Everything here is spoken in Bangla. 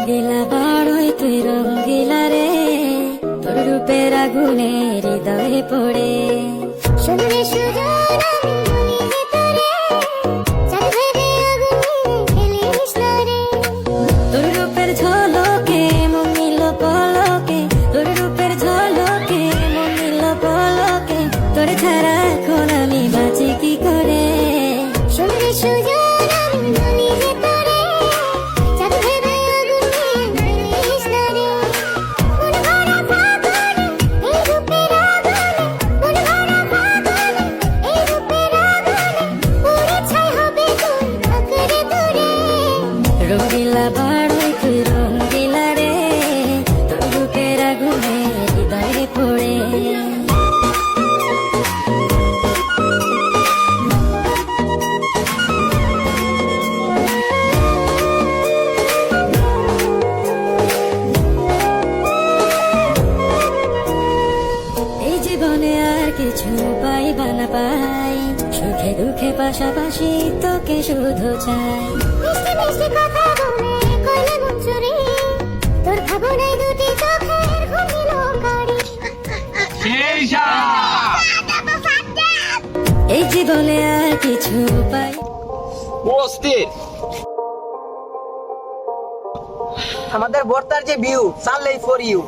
রঙ্গিলা বড়ই তুই রঙ্গিলা রে, তোর রূপের আগুনে হৃদয়ে পড়ে। শুনলে সুজন আমি বলি যে তোরে, চাঁদ ভেবে আগুনে খেলিস না রে। তোর রূপের ঝলকে মন নিল পলকে, তোর রূপের ঝলকে মন নিল পলকে, তোর ছাড়া এখন আমি বাঁচি কি করে। শুনলে সুজন আমি বলি যে তোরে, চাঁদ ভেবে আগুনে খেলিস না রে। মন ভরা ফাগুনে এই রূপের আগুনে, মন ভরা ফাগুনে এই রূপের আগুনে, পুড়ে ছাই হবে তুই আঁকড়ে ধরে। রঙ্গিলা বড়ই তুই রঙ্গিলা রে, তোর রূপের আগুনে হৃদয়ে পড়ে। এই জীবনে আর কিছু পাইবা না পাই, সুখে দুঃখে পাশাপাশি তোকে শুধু চাই। মিষ্টি মিষ্টি কথা বলে কইলে মন চুরি, তোর ভাবনায় দুটি চোখের ঘুমিল গাড়ি। এই জীবনে আর কিছু পাই। অস্থির আমাদের বর্তার যে ভিউ চাললেই ফর ইউ।